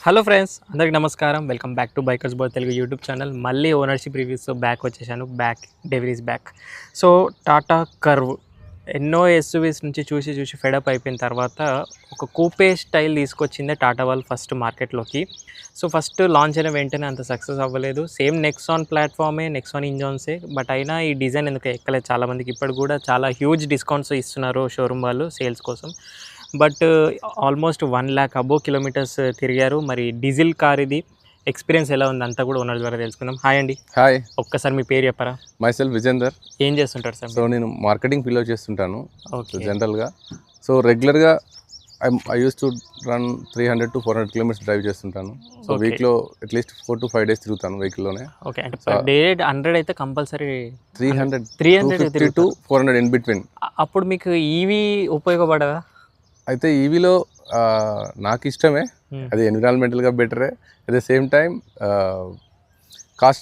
Hello friends, అందరికి నమస్కారం. Welcome back to Bikers Boy Telugu YouTube channel. మళ్ళీ ఓనర్షిప్ రివ్యూస్తో బ్యాక్ వచ్చేసాను. Devil is back. So Tata Curvv ఎన్నో ఎస్యూవీస్ నుంచి చూసి చూసి ఫెడప్ అయిపోయిన తర్వాత ఒక కూపే స్టైల్ తీసుకొచ్చిందే టాటా వాళ్ళు ఫస్ట్ మార్కెట్లోకి. సో ఫస్ట్ లాంచ్ అయిన వెంటనే అంత సక్సెస్ అవ్వలేదు. సేమ్ నెక్సాన్ ప్లాట్ఫామే, నెక్సాన్ ఇంజన్సే. బట్ అయినా ఈ డిజైన్ ఎందుకు ఎక్కలేదు చాలామందికి. ఇప్పుడు కూడా చాలా హ్యూజ్ డిస్కౌంట్స్ ఇస్తున్నారు షోరూమ్ వాళ్ళు సేల్స్ కోసం. బట్ ఆల్మోస్ట్ 1,00,000 అబోవ్ కిలోమీటర్స్ తిరిగారు. మరి డీజిల్ కార్ ఇది. ఎక్స్పీరియన్స్ ఎలా ఉంది అంతా కూడా ఓనర్ ద్వారా తెలుసుకుందాం. హాయ్ అండి. హాయ్, ఒక్కసారి మీ పేరు చెప్పరా? మైసెల్ఫ్ విజేందర్. ఏం చేస్తుంటారు సార్? సో నేను మార్కెటింగ్ ఫీల్డ్లో చేస్తుంటాను. ఓకే. జనరల్గా సో రెగ్యులర్గా I use to run 300 to 400 kilometres drive చేస్తుంటాను. సో వీక్లో అట్లీస్ట్ 4 to 5 days తిరుగుతాను వెహికల్లోనే. ఓకే, అంటే పర్ డే 100 అయితే కంపల్సరీ 300 300 to 400 ఇన్ బిట్వీన్. అప్పుడు మీకు ఈవీ ఉపయోగపడదా? అయితే ఈవీలో నాకు ఇష్టమే, అది ఎన్విరాన్మెంటల్గా బెటరే. At the same time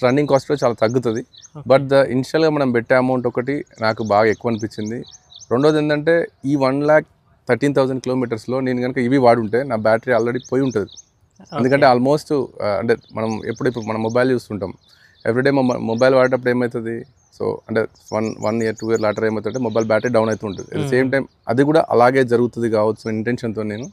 running cost చాలా తగ్గుతుంది. బట్ ఇనిషియల్గా మనం పెట్టే అమౌంట్ ఒకటి నాకు బాగా ఎక్కువ అనిపించింది. రెండోది ఏంటంటే ఈ 1,13,000 కిలోమీటర్స్లో నేను కనుక ఇవి వాడుంటే నా బ్యాటరీ ఆల్రెడీ పోయి ఉంటుంది. ఎందుకంటే ఆల్మోస్ట్ అంటే మనం ఎప్పుడు మనం మొబైల్ చూస్తుంటాం. ఎవ్రీడే మొబైల్ వాడేటప్పుడు ఏమవుతుంది, సో అంటే 1 year 2 year లాటర్ ఏమవుతుంటే మొబైల్ బ్యాటరీ డౌన్ అవుతూ ఉంటుంది. అట్ ద సేమ్ టైం అది కూడా అలాగే జరుగుతుంది కావచ్చు ఇంటెన్షన్తో నేను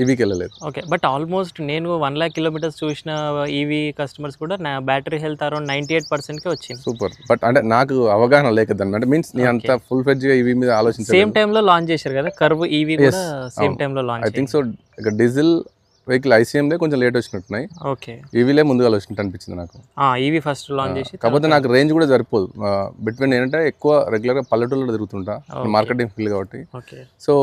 ఈవీకి వెళ్ళలేదు. ఓకే, బట్ ఆల్మోస్ట్ నేను 1,00,000 కిలోమీటర్స్ చూసిన ఈవీ కస్టమర్స్ కూడా నా బ్యాటరీ హెల్త్ అరౌండ్ 98%కే వచ్చింది. సూపర్. బట్ అంటే నాకు అవగాహన లేకదండి, అంటే మీన్స్ నేను అంత ఫుల్ ఫ్లెడ్జ్గా ఈవీ మీద ఆలోచించాను. సేమ్ టైంలో లాంచ్ చేశారు కదా కర్వ్ ఈవీ కూడా సేమ్ టైంలో లాంచ్. I think so. ఇక డీజిల్ వెహికల్ ఐసీఎంలే కొంచెం లేట్ వచ్చినట్టున్నాయి. ఓకే, ఈవీలే ముందుగా వచ్చినట్టు అనిపించింది నాకు. ఈవీ ఫస్ట్ లాంచ్ చేసి. కాకపోతే నాకు రేంజ్ కూడా సరిపోదు. బిట్వీన్ ఏంటంటే ఎక్కువ రెగ్యులర్గా పల్లెటూళ్ళలో తిరుగుతుంటా, మార్కెటింగ్ ఫీల్డ్ కాబట్టి. ఓకే, సో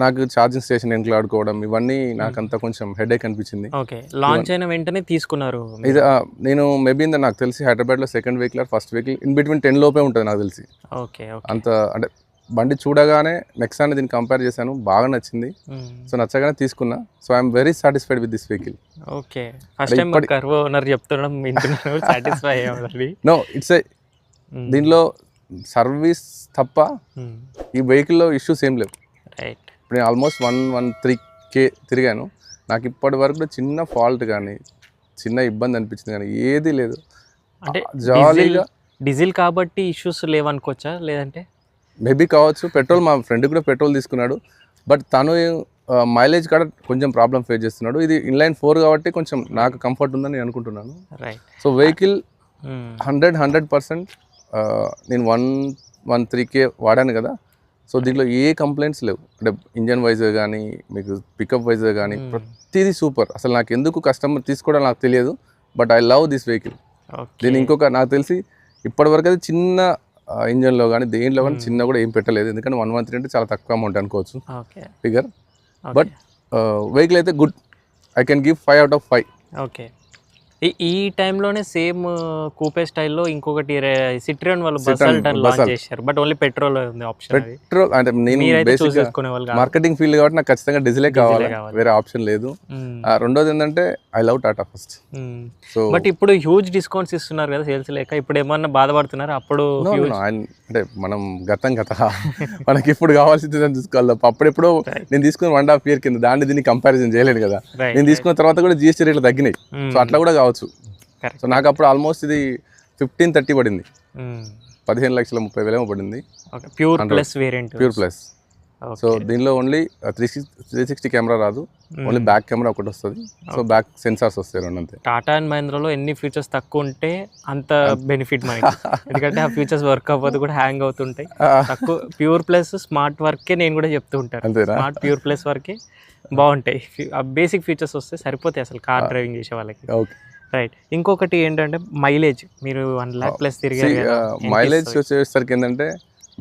నాకు ఛార్జింగ్ స్టేషన్ ఎన్నికలు ఆడుకోవడం ఇవన్నీ నాకంతా కొంచెం హెడేక్ అనిపించింది. ఓకే, లాంచ్ అయిన వెంటనే తీసుకున్నారు ఇది నేను మేబీ నాకు తెలిసి హైదరాబాద్లో second vehicle first vehicle in between 10 లోపే ఉంటుంది నాకు తెలిసి. ఓకే, అంత అంటే బండి చూడగానే నెక్స్ట్ అని దీన్ని కంపేర్ చేశాను, బాగా నచ్చింది. సో నచ్చగానే తీసుకున్నా. So I'm very satisfied with this vehicle. Okay, first time curve owner చెప్తున్నాం వింటున్నారు, సాటిస్ఫై అయ్యారు. నో, ఇట్స్ దీనిలో సర్వీస్ తప్ప ఈ వెహికల్లో ఇష్యూస్ ఏం లేవు. రైట్. ఇప్పుడు నేను ఆల్మోస్ట్ 113K తిరిగాను. నాకు ఇప్పటి వరకు చిన్న ఫాల్ట్ కానీ చిన్న ఇబ్బంది అనిపించింది కానీ ఏది లేదు. అంటే జాలీగా డీజిల్ కాబట్టి ఇష్యూస్ లేవనుకోవచ్చా? లేదంటే మేబీ కావచ్చు. పెట్రోల్ మా ఫ్రెండ్ కూడా పెట్రోల్ తీసుకున్నాడు, బట్ తను మైలేజ్ కూడా కొంచెం ప్రాబ్లం ఫేస్ చేస్తున్నాడు. ఇది ఇన్లైన్ 4 కాబట్టి కొంచెం నాకు కంఫర్ట్ ఉందని నేను అనుకుంటున్నాను. రైట్. సో వెహికల్ 100% నేను 113K వాడాను కదా. సో దీంట్లో ఏ కంప్లైంట్స్ లేవు. అంటే ఇంజన్ వైజ్గా కానీ మీకు పికప్ వైజ్గా కానీ ప్రతిదీ సూపర్. అసలు నాకు ఎందుకు కస్టమర్ తీసుకోవడం నాకు తెలియదు, but I love this vehicle. దీని ఇంకొక నాకు తెలిసి ఇప్పటివరకు అది చిన్న ఇంజన్లో కానీ దేంట్లో కానీ చిన్న కూడా ఏం పెట్టలేదు. ఎందుకంటే 113 అంటే చాలా తక్కువ అమౌంట్ అనుకోవచ్చు ఫిగర్. బట్ వెహికల్ అయితే good. I can give 5 out of 5. Okay, ఈ టైంలోనే సేమ్ కూపే స్టైల్లో ఇంకొకటి సిట్రియన్ వాళ్ళు బస్సల్టన్ లాంచ్ చేశారు. బట్ ఓన్లీ పెట్రోల్ ఉంది ఆప్షన్. పెట్రోల్ అంటే నేను మార్కెటింగ్ ఫీల్డ్ కాబట్టి నాకు ఖచ్చితంగా డీజిలే కావాలి, వేరే ఆప్షన్ లేదు. రెండోది ఏంటంటే I love Tata first. So but ఇప్పుడు హ్యూజ్ డిస్కౌంట్స్ ఇస్తున్నారు కదా సేల్స్ లేక. ఇప్పుడు ఏమన్నా బాధపడుతున్నారు? అప్పుడు అంటే మనం గత మనకి ఇప్పుడు కావాల్సింది చూసుకోవాలి. అప్పుడెప్పుడు నేను తీసుకున్న 1.5 year కింద దాన్ని దీన్ని కంపారిజన్ చేయలేను కదా. నేను తీసుకున్న తర్వాత కూడా జిఎస్టీ రేట్లు తగ్గినాయి. సో అట్లా కూడా కావచ్చు. సో నాకు అప్పుడు ఆల్మోస్ట్ ఇది 1530 పడింది. 15,30,000 పడింది. Pure plus variant. Pure plus. So దీనిలో ఓన్లీ 360 కెమెరా రాదు, ఓన్లీ బ్యాక్ కెమెరా ఒకటి వస్తుంది. సో బ్యాక్ సెన్సార్స్ వస్తాయి రెండు అంతే. టాటా అండ్ మహీంద్రాలో ఎన్ని ఫీచర్స్ తక్కువ ఉంటే అంత బెనిఫిట్ మనకి. ఎందుకంటే ఆ ఫీచర్స్ వర్క్ అవ్వదు, కూడా హ్యాంగ్ అవుతుంటాయి. తక్కువ ప్యూర్ ప్లస్ స్మార్ట్ వర్కే నేను కూడా చెప్తూ ఉంటాను. స్మార్ట్ ప్యూర్ ప్లస్ వర్కే బాగుంటాయి. బేసిక్ ఫీచర్స్ వస్తే సరిపోతాయి అసలు కార్ డ్రైవింగ్ చేసే వాళ్ళకి. రైట్. ఇంకొకటి ఏంటంటే మైలేజ్. మీరు 1,00,000+ తిరిగారు. మైలేజ్ వచ్చేసరికి ఏంటంటే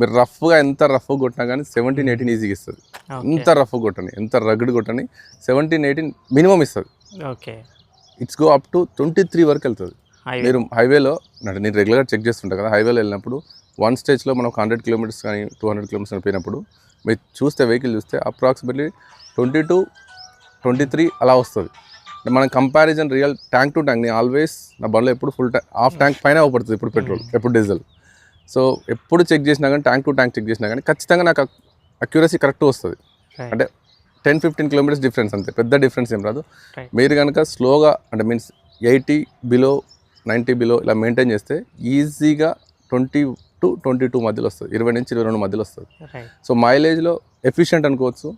మీరు రఫ్గా ఎంత రఫ్ కొట్టినా కానీ 17-18 ఈజీగా ఇస్తుంది. ఎంత రఫ్ కొట్టని, ఎంత రగడ్ కొట్టని 17-18 మినిమం ఇస్తుంది. Okay, it's go up to 23 వరకు వెళ్తుంది. మీరు హైవేలో అంటే నేను రెగ్యులర్గా చెక్ చేస్తుంటా కదా, హైవేలో వెళ్ళినప్పుడు 1 స్టేజ్లో మనం 100 kilometers కానీ 200 kilometers పోయినప్పుడు మీరు చూస్తే వెహికల్ చూస్తే అప్రాక్సిమేట్లీ 22-23 అలా వస్తుంది. మనం comparison real tank to tank. నేను ఆల్వేస్ నా బండ్లో ఎప్పుడు ఫుల్ హాఫ్ ట్యాంక్ పైన అవపడుతుంది, ఎప్పుడు పెట్రోల్ ఎప్పుడు డీజిల్. సో ఎప్పుడు చెక్ చేసినా కానీ ట్యాంక్ టు ట్యాంక్ చెక్ చేసినా కానీ ఖచ్చితంగా నాకు అక్యురసీ కరెక్ట్ వస్తుంది. అంటే 10-15 కిలోమీటర్స్ డిఫరెన్స్ అంతే, పెద్ద డిఫరెన్స్ ఏం రాదు. Right. మీరు కనుక స్లోగా అంటే మీన్స్ 80 బిలో 90 బిలో ఇలా మెయింటైన్ చేస్తే ఈజీగా 20 to 22 మధ్యలో వస్తుంది, 20 నుంచి 22 మధ్యలో వస్తుంది. రైట్. సో మైలేజ్లో ఎఫిషియెంట్ అనుకోవచ్చు.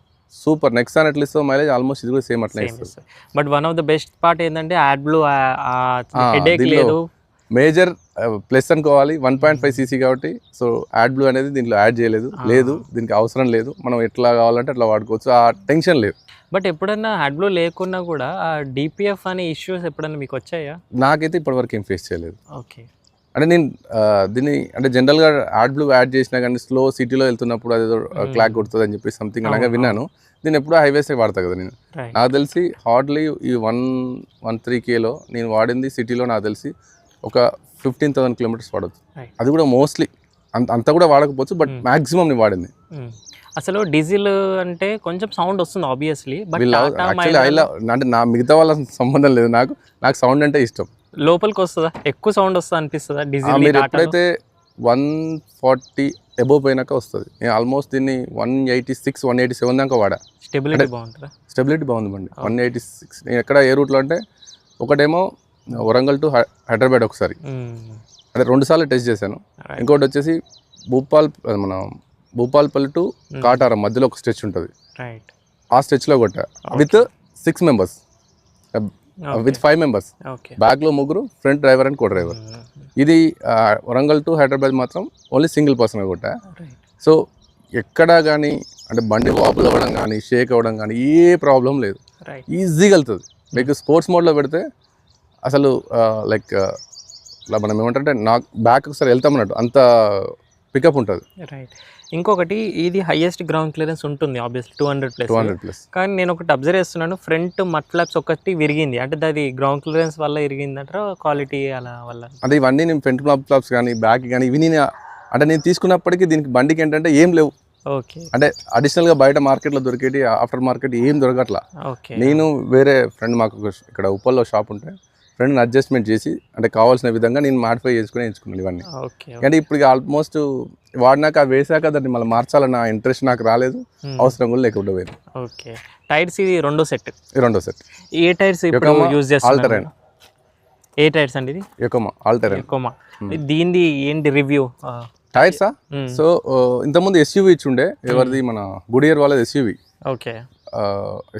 సూపర్ నెక్సాన్ ఎట్లా ఇస్తావు మైలేజ్ ఆల్మోస్ట్ ఇది కూడా సేమ్ అట్లా ఇస్తుంది. But one of the best part ఏంటంటే యాడ్ బ్లూ హెడేక్ దీనిలో లేదు. మేజర్ ప్లస్ అనుకోవాలి. 1.5 cc కాబట్టి సో యాడ్ బ్లూ అనేది దీంట్లో యాడ్ చేయలేదు, లేదు దీనికి అవసరం లేదు. మనం ఎట్లా కావాలంటే అట్లా వాడుకోవచ్చు, ఆ టెన్షన్ లేదు. బట్ ఎప్పుడన్నా యాడ్ బ్లూ లేకున్నా కూడా డిపిఎఫ్ అనే ఇష్యూస్ ఎప్పుడన్నా మీకు వచ్చాయా? నాకైతే ఇప్పటివరకు ఏం ఫేస్ చేయలేదు. ఓకే. అంటే నేను దీన్ని అంటే జనరల్గా యాడ్ బ్లూ యాడ్ చేసినా కానీ స్లో సిటీలో వెళ్తున్నప్పుడు అదేదో క్లాక్ కొడుతుంది అని చెప్పి సంథింగ్ అలాగే విన్నాను. నేను ఎప్పుడూ హైవేసే వాడతా కదా నేను. నాకు తెలిసి హార్డ్లీ ఈ 113Kలో నేను వాడింది సిటీలో నాకు తెలిసి ఒక 15,000 కిలోమీటర్స్ వాడచ్చు. అది కూడా మోస్ట్లీ అంత కూడా వాడకపోవచ్చు, బట్ మ్యాక్సిమం నేను వాడింది. అసలు డీజిల్ అంటే కొంచెం సౌండ్ వస్తుంది ఆబ్వియస్లీ, బట్ యాక్చువల్లీ అంటే నా మిగతా వాళ్ళ సంబంధం లేదు, నాకు సౌండ్ అంటే ఇష్టం. లోపలికి వస్తుందా ఎక్కువ సౌండ్ వస్తుందా అనిపిస్తుందా డీజిల్? మీరు ఎప్పుడైతే 140 అబోవ్ పోయినాక వస్తుంది. నేను ఆల్మోస్ట్ దీన్ని 186 187 దాకా వాడా. స్టెబిలిటీ బాగుంటుందా? స్టెబిలిటీ బాగుంది బండి. 186 నేను ఎక్కడ ఏ రూట్లో అంటే ఒకటేమో వరంగల్ టు హైదరాబాద్ ఒకసారి, అంటే 2 సార్లు టెస్ట్ చేశాను. ఇంకోటి వచ్చేసి మన భూపాల్పల్లి టు కాటారం మధ్యలో ఒక స్ట్రెచ్ ఉంటుంది, ఆ స్ట్రెచ్లో కొట్టా విత్ 6 మెంబర్స్, విత్ 5 మెంబర్స్, బ్యాక్లో 3, front driver and co driver. ఇది వరంగల్ టు హైదరాబాద్ మాత్రం ఓన్లీ సింగిల్ పర్సన్ కొట్టా. సో ఎక్కడా కానీ అంటే బండి వాపుల్ అవ్వడం కానీ షేక్ అవ్వడం కానీ ఏ ప్రాబ్లం లేదు, ఈజీగా వెళ్తుంది. మీకు స్పోర్ట్స్ మోడ్లో పెడితే అసలు లైక్ ఇలా మనం ఏమంటారంటే నాకు బ్యాక్ ఒకసారి వెళ్తామన్నట్టు అంత పికప్ ఉంటుంది. రైట్. ఇంకొకటి ఇది హైయెస్ట్ గ్రౌండ్ క్లియరెన్స్ ఉంటుంది ఆబ్వియస్లీ 200+. కానీ నేను ఒకటి అబ్జర్వ్ చేస్తున్నాను, ఫ్రంట్ మట్ ఫ్లాప్స్ ఒకటి విరిగింది, అంటే అది గ్రౌండ్ క్లియరెన్స్ వల్ల విరిగిందంటారా క్వాలిటీ అలా వల్ల? అంటే ఇవన్నీ నేను ఫ్రంట్ మట్ ఫ్లాప్స్ కానీ బ్యాక్ కానీ ఇవి నేను అంటే నేను తీసుకున్నప్పటికీ దీనికి బండికి ఏంటంటే ఏం లేవు. ఓకే. అంటే అడిషనల్గా బయట మార్కెట్లో దొరికేటి ఆఫ్టర్ మార్కెట్ ఏం దొరకట్లా. ఓకే. నేను వేరే ఫ్రెండ్ మాకు ఇక్కడ ఉప్పల్లో షాప్ ఉంటే ఫ్రెండ్ని అడ్జస్ట్మెంట్ చేసి అంటే కావాల్సిన విధంగా నేను మాడిఫై చేసుకుని ఎంచుకున్నాను ఇవన్నీ. అంటే ఇప్పుడు ఆల్మోస్ట్ వాడినాక వేసాక దాన్ని మళ్ళీ మార్చాలన్న ఇంట్రెస్ట్ నాకు రాలేదు, అవసరం కూడా లేకుండా పోయింది. ఓకే. టైర్స్ ఇది రెండో సెట్. ఏ టైర్స్ ఇప్పుడు యూజ్ చేస్తున్నారు? ఏ టైర్స్ అండి ఇది? యొకోమా ఆల్టెరైన్. యొకోమా. దీనిది ఏంటి రివ్యూ? టైర్సా? సో ఇంతకుముందు ఎస్యూవీ ఇచ్చుండే, ఎవరిది మన గుడియర్ వాళ్ళది SUV. Okay.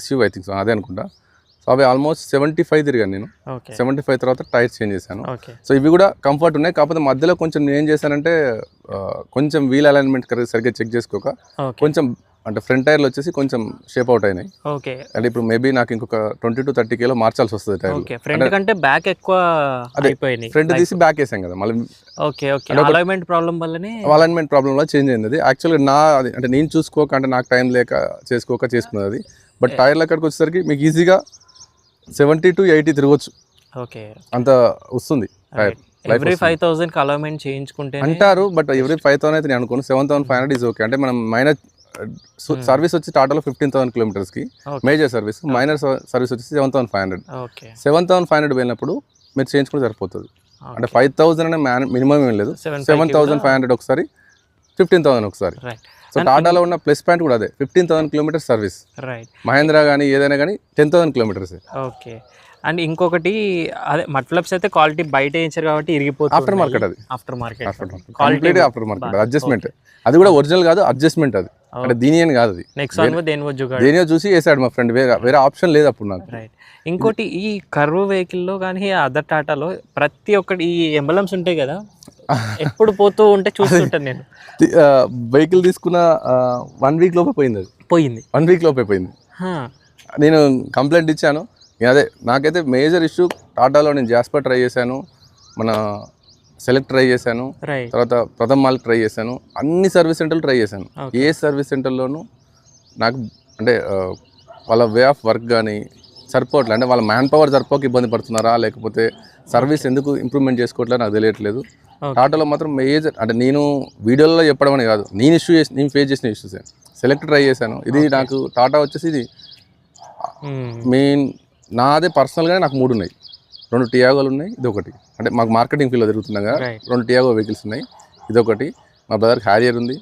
SUV I think so అదే అనుకుంటా. సో అవి ఆల్మోస్ట్ 75 తిరిగాను నేను. 75 తర్వాత టైర్స్ చేంజ్ చేశాను. సో ఇవి కూడా కంఫర్ట్ ఉన్నాయి, కాకపోతే మధ్యలో కొంచెం నేను ఏం చేశానంటే కొంచెం వీల్ అలైన్మెంట్ సరిగ్గా చెక్ చేసుకోక కొంచెం అంటే ఫ్రంట్ టైర్లు వచ్చేసి కొంచెం షేప్ అవుట్ అయినాయి. ఓకే. అంటే ఇప్పుడు మేబీ నాకు ఇంకొక 20 to 30 కిలో మార్చాల్సి వస్తుంది టైర్. ఫ్రంట్ కంటే బ్యాక్ ఎక్కువ అయిపోయింది, ఫ్రంట్ తీసి బ్యాక్ వేసాం కదా మళ్ళీ. ఓకే. ఓకే. అలైన్మెంట్ ప్రాబ్లం వల్లనే అలైన్మెంట్ ప్రాబ్లం వల్ల చేంజ్ అయింది అది. యాక్చువల్గా అంటే నేను చూసుకోక అంటే నాకు టైం లేక చేసుకున్నది అది. బట్ టైర్ల అక్కడికి వచ్చేసరికి మీకు ఈజీగా 70 to 80 తిరగచ్చు. ఓకే. అంత వస్తుంది టైర్. ఎవ్రీ 5,000 అలైన్మెంట్ చేయించుకుంటే అంటారు, బట్ ఎవ్రీ 5,000 అయితే నేను అనుకోను. 7,500 ఈజ్ ఓకే. అంటే మనం మైనర్ సర్వీస్ వచ్చి టాటాలో 15,000 కిలోమీటర్స్కి మేజర్ సర్వీస్, మైనర్ సర్వీస్ వచ్చి 7,500. 7,500 వెళ్ళినప్పుడు మీరు చేయించుకుంటే సరిపోతుంది. అంటే 5,000 అనే మినిమం ఏం లేదు, 7,500 ఒకసారి, 15,000 ఒకసారి. సో టాటాలో ఉన్న ప్లస్ పాయింట్ కూడా అదే, 15,000 కిలోమీటర్స్ సర్వీస్. మహేంద్ర కానీ ఏదైనా కానీ 10,000 కిలోమీటర్స్. ఓకే. అండ్ ఇంకొకటి అదే మట్ ఫ్లాప్స్ అయితే క్వాలిటీ బయట వేయించారు కాబట్టి ఇరిగిపోతుంది. ఆఫ్టర్ మార్కెట్ అది, after market complete after market adjustment. అది కూడా ఒరిజినల్ కాదు, అడ్జస్ట్మెంట్ అది. అంటే దీని అని కాదు, అది దేనియో చూసి వేసాడు మా ఫ్రెండ్, వేరే ఆప్షన్ లేదు అప్పుడు నాకు. రైట్. ఇంకోటి ఈ కర్వ్ వెహికల్లో కానీ అదర్ టాటాలో ప్రతి ఒక్కటి ఈ ఎంబలమ్స్ ఉంటాయి కదా, ఎప్పుడు పోతూ ఉంటే చూస్తుంటాను నేను. వెహికల్ తీసుకున్న 1 week లోపే పోయింది, అది పోయింది 1 week లోపే పోయింది. నేను కంప్లైంట్ ఇచ్చాను. అదే నాకైతే మేజర్ ఇష్యూ టాటాలో నేను జాస్పర్ ట్రై చేశాను, మన సెలెక్ట్ ట్రై చేశాను, తర్వాత ప్రథమ్ మాల్ ట్రై చేశాను, అన్ని సర్వీస్ సెంటర్లు ట్రై చేశాను. ఏ సర్వీస్ సెంటర్లోనూ నాకు అంటే వాళ్ళ వే ఆఫ్ వర్క్ కానీ సరిపోవట్లేదు. అంటే వాళ్ళ మ్యాన్ పవర్ సరిపోక ఇబ్బంది పడుతున్నారా, లేకపోతే సర్వీస్ ఎందుకు ఇంప్రూవ్మెంట్ చేసుకోవట్లేదు నాకు తెలియట్లేదు. టాటాలో మాత్రం మేజర్ అంటే నేను వీడియోలో చెప్పడం అని కాదు, నేను ఫేస్ చేసిన ఇష్యూస్. సెలెక్ట్ ట్రై చేశాను, ఇది నాకు టాటా వచ్చేసి ఇది నాదే పర్సనల్గానే నాకు 3 ఉన్నాయి. 2 టియాగోలు ఉన్నాయి, ఇది ఒకటి. అంటే మాకు మార్కెటింగ్ ఫీల్డ్లో తిరుగుతున్నాగా 2 టియాగో వెహికల్స్ ఉన్నాయి, ఇదొకటి. మా బ్రదర్కి హ్యారియర్ ఉంది,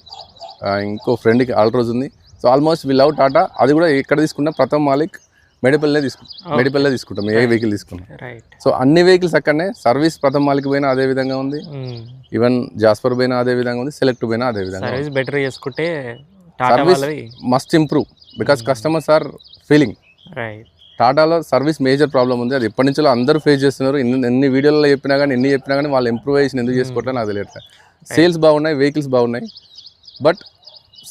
ఇంకో ఫ్రెండ్కి ఆల్ట్రోజ్ ఉంది, so almost we love Tata. అది కూడా ఎక్కడ తీసుకున్నా ప్రథమ్ మాలిక్ మెడిపల్లే తీసుకుంటాం ఏ వెహికల్ తీసుకున్నాం. రైట్. సో అన్ని వెహికల్స్ అక్కడనే. సర్వీస్ ప్రథమ్ మాలిక్ పోయినా అదే విధంగా ఉంది, ఈవెన్ జాస్పర్ పోయినా అదే విధంగా ఉంది, సెలెక్ట్ పోయినా అదే విధంగా. సర్వీస్ బెటర్ చేసుకుంటే టాటా సర్వీస్ వాళ్ళవి. Must improve because customers are feeling. Right. టాటాలో సర్వీస్ మేజర్ ప్రాబ్లం ఉంది. అది ఎప్పటి నుంచో అందరూ ఫేస్ చేస్తున్నారు. ఎన్ని వీడియోలో చెప్పినా కానీ వాళ్ళు ఇంప్రూవైజేషన్ ఎందుకు చేసుకోవట్లేదు నాకు తెలియట్లేదు. సేల్స్ బాగున్నాయి, వెహికల్స్ బాగున్నాయి, బట్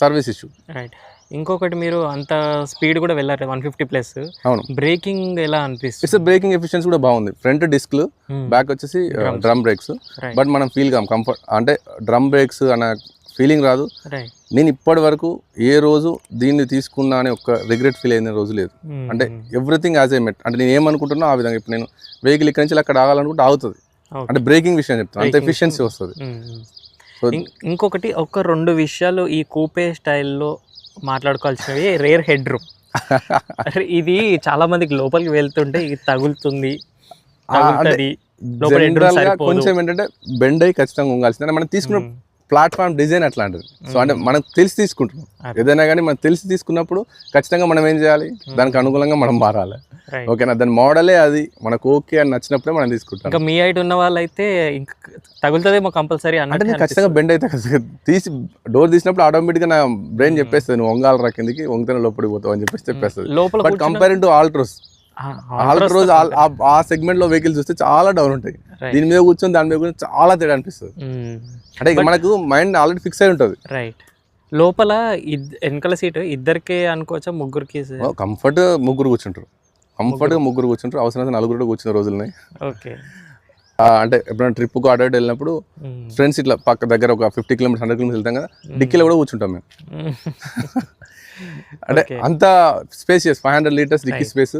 సర్వీస్ ఇష్యూ. రైట్. ఇంకొకటి మీరు అంత స్పీడ్ కూడా వెళ్ళారు 150+. అవును. బ్రేకింగ్ ఎలా అనిపిస్తుంది? ఇట్స్ బ్రేకింగ్ ఎఫిషియన్సీ కూడా బాగుంది. ఫ్రంట్ డిస్క్లు, బ్యాక్ వచ్చేసి డ్రమ్ బ్రేక్స్. బట్ మనం ఫీల్ కాం కంఫర్ట్ అంటే డ్రమ్ బ్రేక్స్ అన్న ఫీలింగ్ రాదు. నేను ఇప్పటి వరకు ఏ రోజు దీన్ని తీసుకున్నా అని ఒక రిగ్రెట్ ఫీల్ అయిన రోజు లేదు. అంటే ఎవ్రీథింగ్ యాజ్ ఏ మెట్. అంటే నేను ఏమనుకుంటున్నా ఆ విధంగా. ఇప్పుడు నేను వెహికల్ ఇక్కడి నుంచి అక్కడ ఆగాలనుకుంటే ఆగుతుంది. అంటే బ్రేకింగ్ విషయం చెప్తాను, అంత ఎఫిషియన్సీ వస్తుంది. సో ఇంకొకటి ఒక 2 విషయాలు ఈ కూపే స్టైల్లో మాట్లాడుకోవాల్సినవి. Rare head room. ఇది చాలా మందికి లోపలికి వెళ్తుంటే ఇది తగులుతుంది. కొంచెం ఏంటంటే బెండ్ అయ్యి ఖచ్చితంగా ఉండాల్సింది. మనం తీసుకున్న ప్లాట్ఫామ్ డిజైన్ అట్లాంటిది. సో అంటే మనం తెలిసి తీసుకుంటున్నాం ఏదైనా కానీ, మనం తెలిసి తీసుకున్నప్పుడు ఖచ్చితంగా మనం ఏం చేయాలి, దానికి అనుకూలంగా మనం మారాలి. ఓకేనా, దాని మోడలే అది మనకు ఓకే అని నచ్చినప్పుడే మనం తీసుకుంటాం. ఇంకా మీ హైట్ ఉన్న వాళ్ళైతే ఇంకా తగులుతుందేమో కంపల్సరీ అంటే. నేను ఖచ్చితంగా బెండ్ అయితే తీసి డోర్ తీసినప్పుడు ఆటోమేటిక్గా నా బ్రెయిన్ చెప్పేస్తుంది నువ్వు వంగాలి రా కిందికి, వంగితేనే లోపలికి పోతావు అని చెప్పేసి చెప్పేస్తుంది. బట్ కంపేరింగ్ టు ఆల్ట్రోస్ ఆ సెగ్మెంట్ లో వెహికల్స్ చూస్తే చాలా డౌన్ ఉంటాయి. దీని మీద కూర్చొని దాని మీద కూర్చొని చాలా తేడా అనిపిస్తుంది. అంటే మనకు మైండ్ ఆల్రెడీ ఫిక్స్ అయి ఉంటుంది. రైట్. లోపల వెనకాల సీట్ ఇద్దరికే అనుకోవచ్చా, ముగ్గురికి? కంఫర్ట్ ముగ్గురు కూర్చుంటారు, కంఫర్ట్గా ముగ్గురు కూర్చుంటారు. అవసరం నలుగురు కూర్చున్న రోజులున్నాయి. ఓకే. అంటే ఎప్పుడైనా ట్రిప్కు అటు వెళ్ళినప్పుడు ఫ్రెండ్స్ ఇట్లా పక్క దగ్గర ఒక 50 కిలోమీటర్స్ 100 కిలోమీటర్స్ వెళ్తాం కదా, డిక్కీలో కూడా కూర్చుంటాం మేము. అంటే అంత స్పేసియస్ 500 లీటర్స్ డిక్కీ స్పేస్.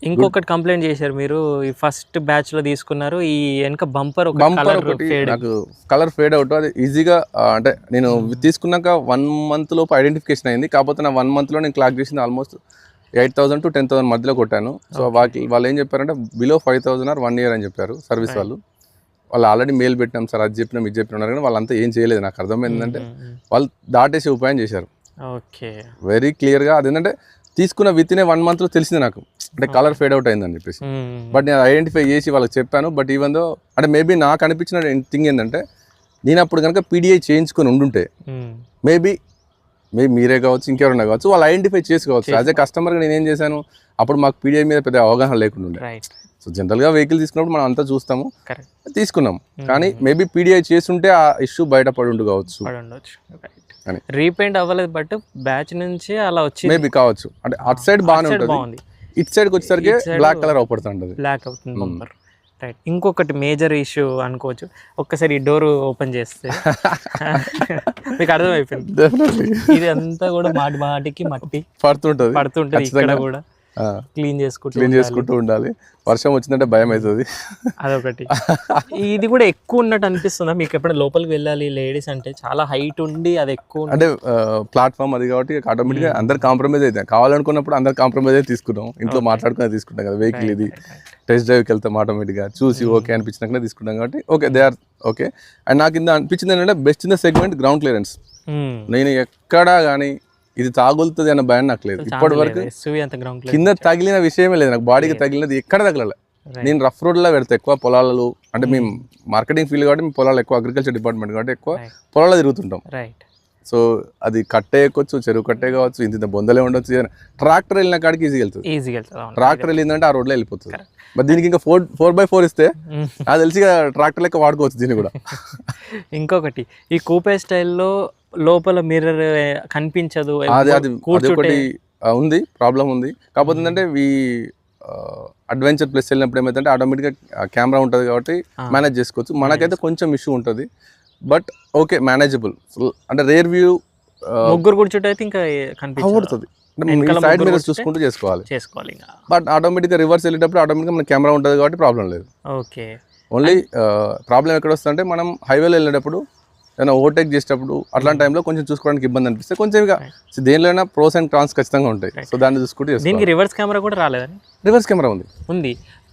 ఇంకొకటి కంప్లైంట్ చేశారు మీరు, ఈ ఫస్ట్ బ్యాచ్ లో తీసుకున్నారు, ఈ వెనక బంపర్ ఒకటి నాకు కలర్ ఫేడ్ అవుట్. అది ఈజీగా అంటే నేను తీసుకున్నాక 1 month లోపు ఐడెంటిఫికేషన్ అయింది. కాకపోతే నా 1 month లో నేను క్లాక్ చేసింది ఆల్మోస్ట్ 8,000 to 10,000 మధ్యలో కొట్టాను. సో వాళ్ళు ఏం చెప్పారంటే బిలో 5,000 or 1 year అని చెప్పారు సర్వీస్ వాళ్ళు. ఆల్రెడీ మెయిల్ పెట్టినాం సార్, అది చెప్పినాం ఇది చెప్పినారు, కానీ వాళ్ళంతా ఏం చేయలేదు. నాకు అర్థమైందంటే వాళ్ళు దాటేసే ఉపాయం చేశారు. ఓకే. వెరీ క్లియర్గా. అదేంటంటే తీసుకున్న విత్ ఇన్ 1 month లో తెలిసింది నాకు, అంటే కలర్ ఫేడ్ అవుట్ అయిందని చెప్పేసి. బట్ నేను ఐడెంటిఫై చేసి వాళ్ళకి చెప్పాను. బట్ ఈవెన్ దో అంటే మేబీ నాకు అనిపించిన థింగ్ ఏంటంటే, నేను అప్పుడు కనుక పీడిఐ చేయించుకొని ఉండుంటే మేబీ మీరే కావచ్చు, ఇంకెవరైనా కావచ్చు, వాళ్ళు ఐడెంటిఫై చేసుకోవచ్చు. యాజ్ ఏ కస్టమర్గా నేను ఏం చేశాను, అప్పుడు మాకు పీడిఐ మీద పెద్ద అవగాహన లేకుండా ఉండే. సో జనరల్గా వెహికల్ తీసుకున్నప్పుడు మనం అంతా చూస్తాము, తీసుకున్నాం. కానీ మేబీ పీడిఐ చేస్తుంటే ఆ ఇష్యూ బయటపడి ఉండు కావచ్చు. రీపెయింట్ అవ్వలేదు, బట్ బ్యాచ్ నుంచి అలా వచ్చి మేబీ కావచ్చు. అంటే అటు సైడ్ బాగానే ఉంటుంది, ఇటు సైడ్కి వచ్చేసరికి బ్లాక్ కలర్ అవుపడుతుంటుంది, బ్లాక్ అవుతుంది బంపర్. రైట్. ఇంకొకటి మేజర్ ఇష్యూ అనుకోవచ్చు, ఒక్కసారి ఈ డోర్ ఓపెన్ చేస్తే మీకు అర్థమైపోయింది. ఇది అంతా కూడా మాటికి మట్టి పడుతుంటుంది, ఇక్కడ కూడా క్లీన్ చేసుకుంటూ ఉండాలి. వర్షం వచ్చిందంటే భయం అవుతుంది, అదొకటి. ఇది కూడా ఎక్కువ ఉన్నట్టు అనిపిస్తుందా మీకు? ఎప్పుడైనా లోపలికి వెళ్ళాలి లేడీస్ అంటే చాలా హైట్ ఉండి అది ఎక్కువ అంటే ప్లాట్ఫామ్ అది కాబట్టి ఆటోమేటిక్గా అందరు కాంప్రమైజ్ అవుతాయి. కావాలనుకున్నప్పుడు అందరు కాంప్రమైజ్ అయితే తీసుకుంటాం, ఇంట్లో మాట్లాడుకుని తీసుకుంటాం కదా. వెహికల్ ఇది టెస్ట్ డ్రైవ్కి వెళ్తాం, ఆటోమేటిక్గా చూసి ఓకే అనిపించినాకనే తీసుకుంటాం కాబట్టి okay they are okay. And నాకు ఇంత అనిపించింది ఏంటంటే best in the segment ground clearance. నేను ఎక్కడా కానీ ఇది తాగులుతుంది అన్న భయం నాకు లేదు ఇప్పటి వరకు. కింద తగిలిన విషయమే లేదు నాకు, బాడీకి తగిలినది ఎక్కడ తగలలే. నేను రఫ్ రోడ్లో పెడతా ఎక్కువ పొలాలలో, అంటే మేము మార్కెటింగ్ ఫీల్డ్ కాబట్టి మేము పొలాలు ఎక్కువ, అగ్రికల్చర్ డిపార్ట్మెంట్ కాబట్టి ఎక్కువ పొలాల్లో తిరుగుతుంటాం. సో అది కట్టే ఎక్కొచ్చు, చెరువు కట్టే కావచ్చు, ఇంత బొందలే ఉండొచ్చు. ట్రాక్టర్ వెళ్ళిన కాడికి ఈజీగా వెళ్తుంది. ట్రాక్టర్ వెళ్ళిందంటే ఆ రోడ్లో వెళ్ళిపోతుంది. మరి దీనికి ఇంకా 4x4 ఇస్తే నాకు తెలిసి ట్రాక్టర్ లెక్క వాడుకోవచ్చు దీన్ని కూడా. ఇంకొకటి ఈ కూపే స్టైల్లో లోపల మిర్రర్ కనిపించదు, అది ఒకటి ఉంది, ప్రాబ్లం ఉంది. కాకపోతే ఏంటంటే ఈ అడ్వెంచర్ ప్లేస్ వెళ్ళినప్పుడు ఏమైతే ఆటోమేటిక్గా కెమెరా ఉంటుంది కాబట్టి మేనేజ్ చేసుకోవచ్చు. మనకైతే కొంచెం ఇష్యూ ఉంటుంది, బట్ ఓకే మేనేజబుల్. అంటే రేర్ వ్యూ ముగ్గురు కూర్చుంటే అయితే ఇంకా కనపడుతుంది, సైడ్ మిర్రర్స్ చూసుకుంటూ చేసుకోవాలి. బట్ ఆటోమేటిక్గా రివర్స్ వెళ్ళేటప్పుడు ఆటోమేటిక్గా మన కెమెరా ఉంటుంది కాబట్టి ప్రాబ్లం లేదు. ఓకే. ఓన్లీ ప్రాబ్లం ఎక్కడ వస్తుందంటే మనం హైవేలో వెళ్ళేటప్పుడు ఏదైనా ఓవర్టేక్ చేసేటప్పుడు అట్లాంటి టైంలో కొంచెం చూసుకోవడానికి ఇబ్బంది అనిపిస్తే కొంచెం ఇక దేనిలో ప్రోస్ అండ్ కాన్స్ ఖచ్చితంగా ఉంటాయి. సో దాన్ని చూసుకుంటూ దీనికి రివర్స్ కెమెరా కూడా రాలేదని? రివర్స్ కెమెరా ఉంది.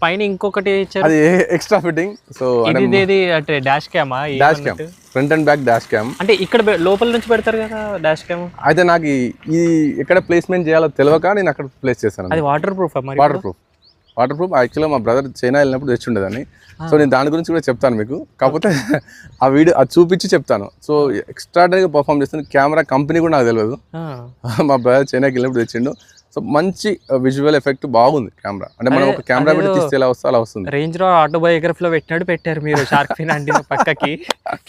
పైన ఇంకొకటి ఇచ్చారు, అది ఎక్స్ట్రా ఫిట్టింగ్. సో ఇది అంటే dash క్యామా? Dash cam, front and back dash cam. అంటే ఇక్కడ లోపల నుంచి పెడతారు కదా డాష్ క్యామ్. అయితే నాకు ఈ ఎక్కడ ప్లేస్మెంట్ చేయాలో తెలియక నేను అక్కడ ప్లేస్ చేశాను. అది వాటర్ ప్రూఫ్? వాటర్ ప్రూఫ్ యాక్చువల్గా మా బ్రదర్ చైనా వెళ్ళినప్పుడు తెచ్చి ఉండేదాన్ని. సో నేను దాని గురించి కూడా చెప్తాను మీకు, కాకపోతే ఆ వీడియో అది చూపించి చెప్తాను. సో ఎక్స్ట్రాడనరీగా పర్ఫామ్ చేస్తుంది. కెమెరా కంపెనీ కూడా నాకు తెలియదు, మా బ్రదర్ చైనాకి వెళ్ళినప్పుడు తెచ్చిండు. సో మంచి విజువల్ ఎఫెక్ట్ బాగుంది కెమెరా. అంటే మనం ఒక కెమెరా పెట్టి తీస్తే ఎలా వస్తే అలా వస్తుంది. రేంజ్ లో ఆటోబయోగ్రఫీలో పెట్టారు మీరు షార్క్ ఫిన్ అంటే పక్కకి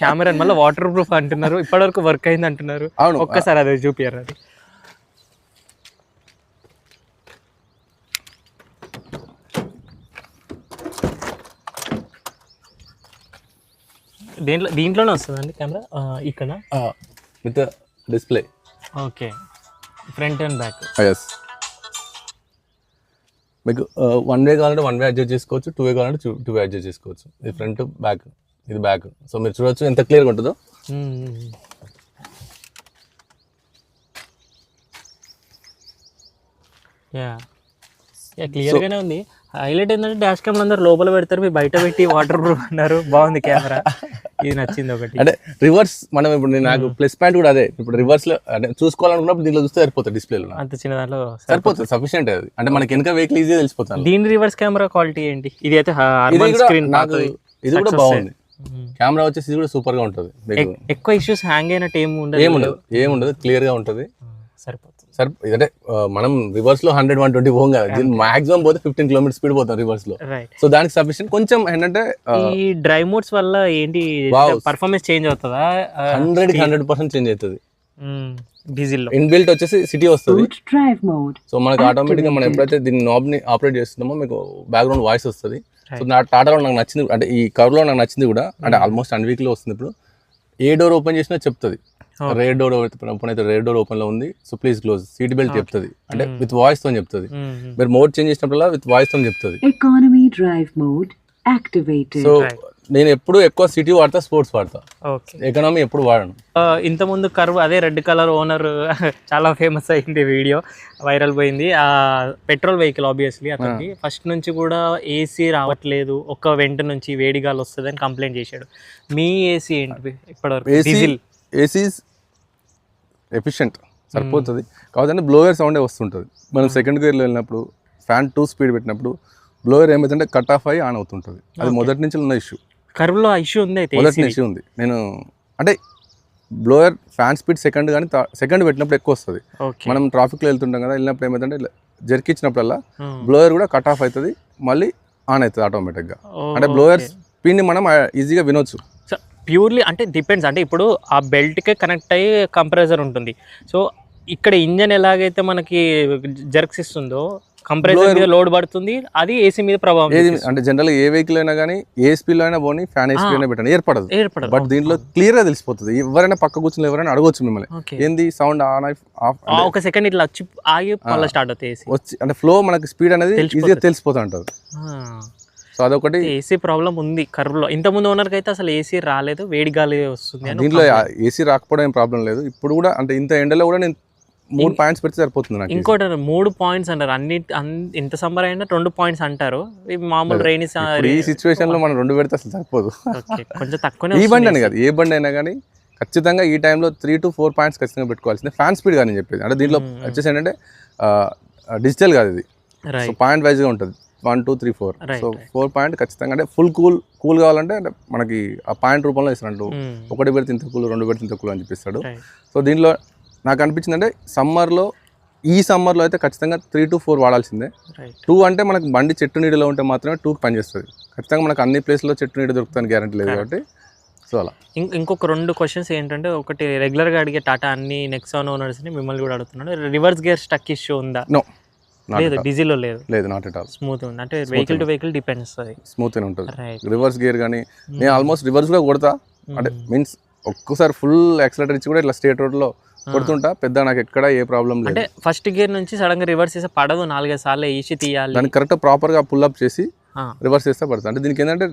కెమెరా, మళ్ళీ వాటర్ ప్రూఫ్ అంటున్నారు, ఇప్పటివరకు వర్క్ అయింది అంటున్నారు. అవును, ఒక్కసారి అది చూపియారు. అది దీంట్లోనే వస్తుందండి కెమెరా ఇక్కడ with display. Okay, front and back. Yes, మీకు 1 వే కావాలంటే 1 వే అడ్జస్ట్ చేసుకోవచ్చు, 2 వే కావాలంటే 2 వే అడ్జస్ట్ చేసుకోవచ్చు. ఇది ఫ్రంట్, బ్యాక్, ఇది బ్యాక్. సో మీరు చూడొచ్చు ఎంత క్లియర్గా ఉంటుందో. క్లియర్గానే ఉంది. హైలైట్ ఏంటంటే డాష్ కెమెరా అందరు లోపల పెడతారు, మీరు బయట పెట్టి వాటర్ ప్రూఫ్ అన్నారు. బాగుంది కెమెరా, ఇది నచ్చింది ఒకటి. అంటే రివర్స్ మనం ఇప్పుడు నాకు ప్లస్ పాయింట్ కూడా అదే. ఇప్పుడు రివర్స్ లో అంటే చూసుకోవాలనుకున్నప్పుడు దీంట్లో చూస్తే సరిపోతుంది, డిస్ప్లేలో అంత చిన్న దాంట్లో సరిపోతుంది, సఫిషియెంట్ అది. అంటే మనకి వెనక వెహికల్ ఈజీగా తెలిసిపోతుంది. దీని రివర్స్ కెమెరా క్వాలిటీ ఏంటి? ఇది అయితే నాకు ఇది కూడా బాగుంది. కెమెరా వచ్చేసి ఇది కూడా సూపర్ గా ఉంటుంది. ఎక్కువ ఇష్యూస్ హ్యాంగ్ అయినట్టు ఏముండదు, క్లియర్ గా ఉంటుంది, సరిపోతుంది. అంటే మనం రివర్స్ లో 100-120 పోం కదా, దీని మాక్సిమం పోతే 15 కిలోమీటర్ స్పీడ్ పోతాం రివర్స్ లో. సో దానికి సఫిషియెంట్. కొంచెం ఏంటంటే ఈ డ్రైవ్ మోడ్స్ వల్ల ఏంటి పర్ఫార్మెన్స్ చేంజ్ అవుతుందా? 100% చేంజ్ అవుతుంది. డీజిల్ లో ఇన్బిల్ట్ వచ్చేసి సిటీ వస్తుంది. సో మనకి ఆటోమేటిక్ గా మనం ఎప్పుడైతే దీన్ని నాబ్ ని ఆపరేట్ చేస్తున్నామో మీకు బ్యాక్గ్రౌండ్ వాయిస్ వస్తుంది. సో నా టాటాలో నాకు నచ్చింది, అంటే ఈ కవర్ లో నాకు నచ్చింది కూడా, అంటే ఆల్మోస్ట్ అన్ వీక్ లో వస్తుంది. ఇప్పుడు ఏ డోర్ ఓపెన్ చేసినా చెప్తుంది, రేర్ డోర్ ఓపెన్ అయితే రేర్ డోర్ ఓపెన్ లో ఉంది, so please close. Seat belt చెప్తుంది, అంటే విత్ వాయిస్ తో చెప్తుంది. మీరు మోడ్ చేంజ్ చేసినప్పుడు విత్ వాయిస్ తో చెప్తుంది. Economy drive mode activated. So నేను ఎప్పుడు ఎక్కువ సిటీ వాడతా, స్పోర్ట్స్ వాడతా, ఎకనామీ ఎప్పుడు వాడను. ఇంత ముందు కర్వ్ అదే రెడ్ కలర్ ఓనర్ చాలా ఫేమస్ అయింది, వీడియో వైరల్ పోయింది. ఆ పెట్రోల్ వెహికల్ ఆబ్వియస్లీ అతనికి ఫస్ట్ నుంచి కూడా ఏసీ రావట్లేదు, ఒక వెంట నుంచి వేడిగాలు వస్తుంది అని కంప్లైంట్ చేశాడు. మీ ఏసీ ఏంటి ఇప్పటివరకు? ఏసీ ఎఫిషియంట్, సరిపోతుంది. కాకపోతే బ్లోయర్ సౌండే వస్తుంటుంది. మనం సెకండ్ గేర్లో వెళ్ళినప్పుడు ఫ్యాన్ 2 స్పీడ్ పెట్టినప్పుడు బ్లోయర్ ఏమైతుంటే కట్ ఆఫ్ అయ్యి ఆన్ అవుతుంటుంది. అది మొదటి నుంచి ఉన్న ఇష్యూ. కర్వ్లో ఇష్యూ ఉంది, మొదటి ఇష్యూ ఉంది. నేను అంటే బ్లోయర్ ఫ్యాన్ స్పీడ్ సెకండ్ కానీ సెకండ్ పెట్టినప్పుడు ఎక్కువ వస్తుంది. మనం ట్రాఫిక్లో వెళ్తుంటాం కదా, వెళ్ళినప్పుడు ఏమైతుంటే జర్కిచ్చినప్పుడల్లా బ్లోయర్ కూడా కట్ ఆఫ్ అవుతుంది, మళ్ళీ ఆన్ అవుతుంది ఆటోమేటిక్గా. అంటే బ్లోయర్ స్పీడ్ని మనం ఈజీగా వినొచ్చు. ప్యూర్లీ అంటే డిపెండ్స్, అంటే ఇప్పుడు ఆ బెల్ట్కే కనెక్ట్ అయ్యి కంప్రెసర్ ఉంటుంది. సో ఇక్కడ ఇంజన్ ఎలాగైతే మనకి జర్క్స్ ఇస్తుందో కంప్రెసర్ మీద లోడ్ పడుతుంది, అది ఏసీ మీద ప్రభావం. అంటే జనరల్ ఏ వెహికల్ అయినా కానీ ఏ స్పీడ్ అయినా పోనీ ఫ్యాన్ ఏ స్పీడ్ అయినా పెట్టండి, ఏర్పడదు. బట్ దీంట్లో క్లియర్ గా తెలిసిపోతుంది. ఎవరైనా పక్క కూర్చొని ఎవరైనా అడగొచ్చు మిమ్మల్ని, ఏంది సౌండ్ ఆన్ ఆఫ్, ఒక సెకండ్ ఇట్లా వచ్చి ఆగి మళ్ళీ స్టార్ట్ అవుతాయి వచ్చి, అంటే ఫ్లో మనకి స్పీడ్ అనేది ఈజీగా తెలిసిపోతూ ఉంటుంది. సో అదొకటి ఏసీ ప్రాబ్లం ఉంది కర్వ్లో. ఇంతకుముందు ఓనర్కి అయితే అసలు ఏసీ రాలేదు, వేడి గాలి వస్తుంది. దీంట్లో ఏసీ రాకపోవడం ఏం ప్రాబ్లం లేదు. ఇప్పుడు కూడా అంటే ఇంత ఎండలో కూడా నేను 3 పాయింట్స్ పెడితే సరిపోతుంది నాకు. ఇంకోటి 3 పాయింట్స్ అంటారు, ఇంత సమ్మర్ అయినా 2 పాయింట్స్ అంటారు. మామూలు రైనీ ఈ సిచ్యువేషన్ లో మనం 2 పెడితే అసలు సరిపోదు. కొంచెం తక్కువ. ఈ బండి అని కాదు, ఏ బండి అయినా కానీ ఖచ్చితంగా ఈ టైంలో 3 to 4 పాయింట్స్ ఖచ్చితంగా పెట్టుకోవాల్సిందే. ఫ్యాన్ స్పీడ్ కానీ చెప్పేది, అంటే దీంట్లో వచ్చేసి ఏంటంటే డిజిటల్ కాదు ఇది, సో పాయింట్ వైజ్గా ఉంటుంది. 1 2 3 4. సో 4 పాయింట్ ఖచ్చితంగా, అంటే ఫుల్ కూల్ కావాలంటే అంటే మనకి ఆ పాయింట్ రూపంలో ఇస్తాడు. 1 పెడితే ఇంత కూల్, 2 పెడితే ఇంత కూల్ అని చెప్పిస్తాడు. సో దీనిలో నాకు అనిపించింది అంటే ఈ సమ్మర్లో అయితే ఖచ్చితంగా 3 to 4 వాడాల్సిందే. 2 అంటే మనకు బండి చెట్టు నీడలో ఉంటే మాత్రమే 2 పనిచేస్తుంది. ఖచ్చితంగా మనకు అన్ని ప్లేస్లో చెట్టు నీడ దొరుకుతానికి గ్యారంటీ లేదు కాబట్టి. సో అలా ఇంకొక 2 క్వశ్చన్స్ ఏంటంటే, ఒకటి రెగ్యులర్గా అడిగే టాటా అన్ని నెక్సాన్ ఓనర్స్ని మిమ్మల్ని కూడా అడుగుతున్నాడు, రివర్స్ గేర్ స్టక్ ఇష్యూ ఉందా? నో, లేదు, డీజిల్లో లేదు, నాట్ ఎట్ ఆల్. స్మూత్ ఉంది, అంటే వెహికల్ టు వెహికల్ డిపెండ్స్, అది స్మూత్ గా ఉంటుంది. రివర్స్ గేర్ కానీ నేను ఆల్మోస్ట్ రివర్స్ కూడా కొడతా, అంటే మీన్స్ ఒక్కసారి ఫుల్ యాక్సిలరేటర్ ఇచ్చి కూడా ఇట్లా స్టేట్ రోడ్ లో కొడుతుంటా, పెద్ద నాకు ఎక్కడ ఏ ప్రాబ్లం లేదు. అంటే ఫస్ట్ గేర్ నుంచి సడన్ గా రివర్స్ చేస్తే పడదు, 4-5 సార్లు వేసి తీయాలి. దానికి కరెక్ట్ ప్రాపర్ గా పుల్ అప్ చేసి రివర్స్ చేస్తే పడుతుంది. అంటే దీనికి ఏంటంటే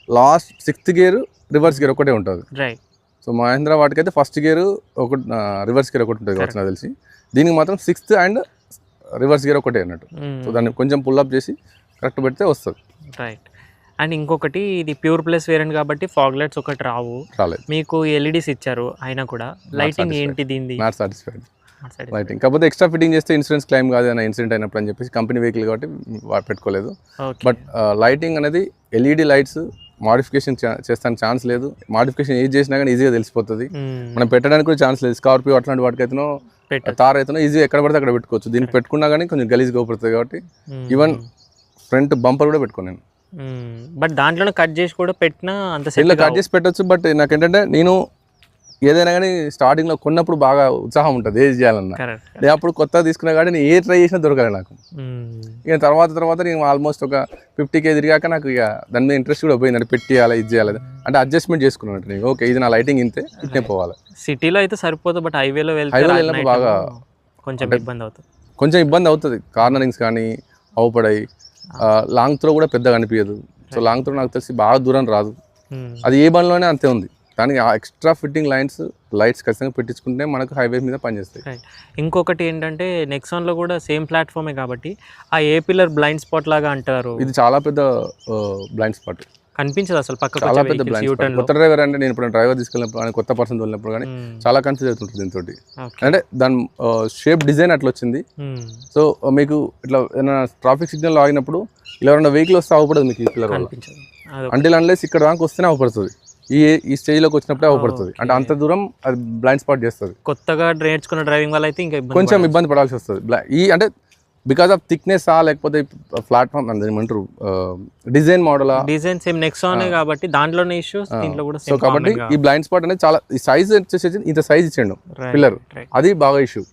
last 6th gear reverse gear ఒకటే ఉంటుంది. రైట్. సో మహేంద్ర వాటికైతే ఫస్ట్ గేర్ ఒకటి, రివర్స్ గేర్ ఒకటి ఉంటుంది కావచ్చు నాకు తెలిసి. దీనికి మాత్రం 6th అండ్ రివర్స్ గేర్ ఒకటే అన్నట్టు. సో దాన్ని కొంచెం పుల్ అప్ చేసి కరెక్ట్ పెడితే వస్తుంది. రైట్. అండ్ ఇంకొకటి ఇది ప్యూర్ ప్లస్ వేరియంట్ కాబట్టి ఫాగ్ లైట్స్ ఒకటి రావు, రాలేదు, మీకు ఎల్ఈడీస్ ఇచ్చారు అయినా కూడా. లైటింగ్ ఏంటి దీనిది? Not satisfied lighting. కాకపోతే ఎక్స్ట్రా ఫిట్టింగ్ చేస్తే ఇన్సూరెన్స్ క్లెయిమ్ కాదు అన్న ఇన్సిడెంట్ అయినప్పుడు అని చెప్పేసి కంపెనీ వెహికల్ కాబట్టి పెట్టుకోలేదు. బట్ లైటింగ్ అనేది ఎల్ఈడి లైట్స్ మాడిఫికేషన్ చేస్తానికి ఛాన్స్ లేదు. మాడిఫికేషన్ ఏది చేసినా కానీ ఈజీగా తెలిసిపోతుంది. మనం పెట్టడానికి కూడా ఛాన్స్ లేదు. స్కార్పియో అట్లాంటి వాటికైతేనో తార్ అయితేనో ఈజీగా ఎక్కడ పడితే అక్కడ పెట్టుకోవచ్చు. దీనికి పెట్టుకున్నా కానీ కొంచెం గలీజ్గా అవుతుంది కాబట్టి ఈవెన్ ఫ్రంట్ బంపర్ కూడా పెట్టుకున్నాను. బట్ దాంట్లోనే కట్ చేసి కూడా పెట్టినా అంత ఇలా కట్ చేసి పెట్టచ్చు. బట్ నాకేంటంటే నేను ఏదైనా కానీ స్టార్టింగ్లో కొన్నప్పుడు బాగా ఉత్సాహం ఉంటుంది ఏది చేయాలన్నా. నేను అప్పుడు కొత్తగా తీసుకున్నా కానీ నేను ఏ ట్రై చేసినా దొరకదు నాకు. ఇక తర్వాత నేను ఆల్మోస్ట్ ఒక 50K తిరిగాక నాకు ఇక దాని మీద ఇంట్రెస్ట్ కూడా పోయింది. అంటే పెట్టేయాలి, ఇది చేయాలి అంటే అడ్జస్ట్మెంట్ చేసుకున్నాను. నేను ఓకే ఇది నా లైటింగ్ ఇంతే, ఇట్నే పోవాలి. సిటీలో అయితే సరిపోతుంది, బట్ హైవేలో వెళ్ళినప్పుడు బాగా కొంచెం ఇబ్బంది అవుతుంది. కొంచెం ఇబ్బంది అవుతుంది. కార్నరింగ్స్ కానీ అవుపడాయి. లాంగ్ త్రో కూడా పెద్దగా అనిపించదు. సో లాంగ్ త్రో నాకు తెలిసి బాగా దూరం రాదు. అది ఏ బండ్లోనే అంతే ఉంది. దానికి ఎక్స్ట్రా ఫిట్టింగ్ లైట్స్ ఖచ్చితంగా పెట్టించుకుంటే మనకు హైవే మీద పనిచేస్తాయి. ఇంకొకటి ఏంటంటే నెక్సాన్లో కూడా సేమ్ ప్లాట్ఫామే కాబట్టి ఆ ఏ పిల్లర్ బ్లైండ్ స్పాట్ లాగా అంటారు. ఇది చాలా పెద్ద బ్లైండ్ స్పాట్, కనిపించదు అసలు పక్కన. చాలా పెద్ద బ్లైండ్ స్పాట్. కొత్త డ్రైవర్ అంటే నేను ఇప్పుడు డ్రైవర్ తీసుకెళ్ళినప్పుడు కానీ కొత్త పర్సన్ తోలినప్పుడు కానీ చాలా కన్ఫ్యూజ్ అవుతుంటుంది దీంతో. అంటే దాని షేప్ డిజైన్ అట్లా వచ్చింది. సో మీకు ఇట్లా ఏదైనా ట్రాఫిక్ సిగ్నల్ ఆగినప్పుడు ఇలా ఎవరైనా వెహికల్ వస్తే అవపడదు మీకు ఈ పిల్లర్ వల్ల. అంటే అన్లెస్ ఇక్కడ దాకా వస్తేనే అవపడుతుంది. ఈ స్టేజ్లోకి వచ్చినప్పుడే అవపడుతుంది. అంటే అంత దూరం అది బ్లైండ్ స్పాట్ చేస్తుంది. కొత్తగా నేర్చుకున్న డ్రైవింగ్ వల్ల అయితే ఇంకా కొంచెం ఇబ్బంది పడాల్సి వస్తుంది. ఈ అంటే బికాస్ ఆఫ్ థిక్నెస్ లేకపోతే ప్లాట్ఫామ్ ఏమంటారు design model design same Nexon కాబట్టి దాంట్లోనే ఇష్యూస్ దీంట్లో కూడా. సో కాబట్టి ఈ బ్లైండ్ స్పాట్ అనేది చాలా ఈ సైజ్ వచ్చేసి ఇంత సైజ్ ఇచ్చాడు పిల్లర్, అది బాగా ఇష్యూ.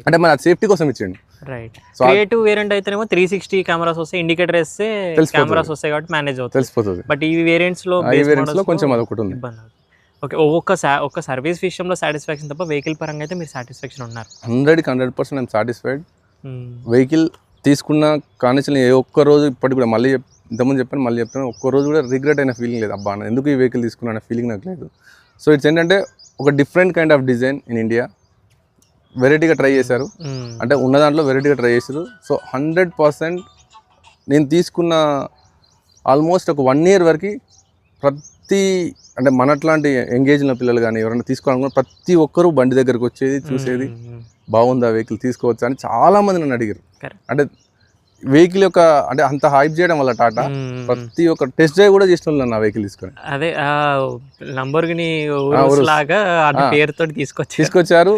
అంటే మన సేఫ్టీ కోసం ఇచ్చాడు. రైట్. క్రియేటివ్ వేరియంట్ అయితేనేమో 360 కెమెరాస్ వస్తాయి, ఇండికేటర్ వేస్తే కెమెరాస్ వస్తాయి కాబట్టి మేనేజ్ అవుతుంది, తెలిసిపోతుంది. బట్ ఈ వేరియంట్స్ లో కొంచెం అదొకటి ఉంది. ఓకే. ఒక్క సర్వీస్ విషయంలో సాటిస్ఫాక్షన్ తప్ప వెహికల్ పరంగా అయితే మీరు సాటిస్ఫాక్షన్ ఉన్నారు? 100% ఐఎమ్ సాటిస్ఫైడ్. వెహికల్ తీసుకున్న కానీ ఏ ఒక్క రోజు ఇప్పటికి కూడా మళ్ళీ ఇంతకుముందు చెప్పాను మళ్ళీ చెప్తాను, ఒక్క రోజు కూడా రిగ్రెట్ అయిన ఫీలింగ్ లేదు. అబ్బా ఎందుకు ఈ వెహికల్ తీసుకున్నా అనే ఫీలింగ్ నాకు లేదు. సో ఇట్స్ ఏంటంటే ఒక different kind of design in India. వెరైటీగా ట్రై చేశారు, అంటే ఉన్న దాంట్లో వెరైటీగా ట్రై చేశారు. సో 100% నేను తీసుకున్న ఆల్మోస్ట్ ఒక 1 year వరకు ప్రతి అంటే మనట్లాంటి ఎంగేజ్ ఉన్న పిల్లలు కానీ ఎవరైనా తీసుకోవాలనుకున్న ప్రతి ఒక్కరూ బండి దగ్గరకు వచ్చేది చూసేది, బాగుందా వెహికల్ తీసుకోవచ్చా అని చాలామంది నన్ను అడిగారు. అంటే వెహికల్ యొక్క అంటే అంత హైప్ చేయడం వల్ల టాటా ప్రతి ఒక్క టెస్ట్ డ్రైవ్ కూడా చేసిన నా వెహికల్ తీసుకొని. అదే లంబోర్గిని లాగా పేరుతో తీసుకొచ్చారు.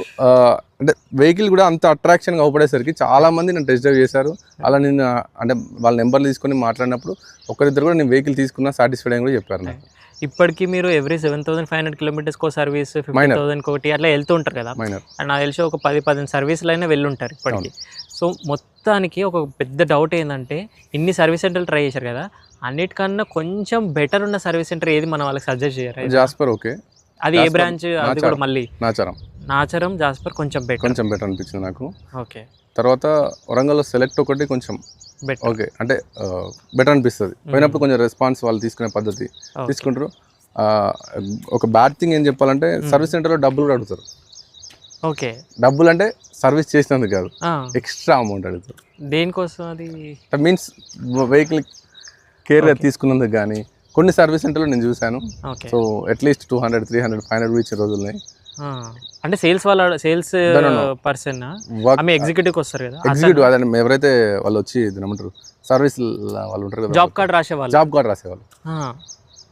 అంటే వెహికల్ కూడా అంత అట్రాక్షన్గా అవపడేసరికి చాలా మంది నన్ను టెస్ట్ డ్రైవ్ చేశారు. అలా నేను అంటే వాళ్ళ నెంబర్లు తీసుకొని మాట్లాడినప్పుడు ఒకరిద్దరు కూడా నేను వెహికల్ తీసుకున్నా సాటిస్ఫైడ్ అని కూడా చెప్పారు నాకు. ఇప్పటికీ మీరు ఎవ్రీ 7,500 kilometers సర్వీస్ 50,000 ఒకటి అట్లా వెళ్తూ ఉంటారు కదా. అండ్ నాకు తెలిసి ఒక 10-15 సర్వీసులు అయినా వెళ్ళుంటారు ఇప్పటికీ. సో మొత్తానికి ఒక పెద్ద డౌట్ ఏంటంటే ఇన్ని సర్వీస్ సెంటర్లు ట్రై చేశారు కదా, అన్నిటికన్నా కొంచెం బెటర్ ఉన్న సర్వీస్ సెంటర్ ఏది మనం వాళ్ళకి సజెస్ట్ చేయరు? జాస్పర్. ఓకే, అది ఏ బ్రాంచ్? అది కూడా మళ్ళీ నాచరం జాస్పర్ కొంచెం బెటర్ అనిపించింది నాకు. ఓకే. తర్వాత వరంగల్లో సెలెక్ట్ ఒకటి కొంచెం ఓకే అంటే బెటర్ అనిపిస్తుంది. పోయినప్పుడు కొంచెం రెస్పాన్స్ వాళ్ళు తీసుకునే పద్ధతి తీసుకుంటారు. ఒక బ్యాడ్ థింగ్ ఏం చెప్పాలంటే సర్వీస్ సెంటర్లో డబ్బులు కూడా అడుగుతారు. ఓకే. డబ్బులు అంటే సర్వీస్ చేసినందుకు కాదు, ఎక్స్ట్రా అమౌంట్ అడుగుతారు. దేనికోసం? అది మీన్స్ వెహికల్ కేర్గా తీసుకున్నందుకు కానీ కొన్ని సర్వీస్ సెంటర్లో నేను చూశాను. సో అట్లీస్ట్ 200, 300, 500 ఇచ్చే రోజులు ఉన్నాయి. అంటే సేల్స్ పర్సన్ ఎగ్జిక్యూటివ్ వస్తారు కదా, ఎగ్జిక్యూటివ్ అదే ఎవరైతే వాళ్ళు వచ్చి ఏమంటారు సర్వీస్ వాళ్ళు ఉంటారు కదా, జాబ్ కార్డ్ రాసేవాళ్ళు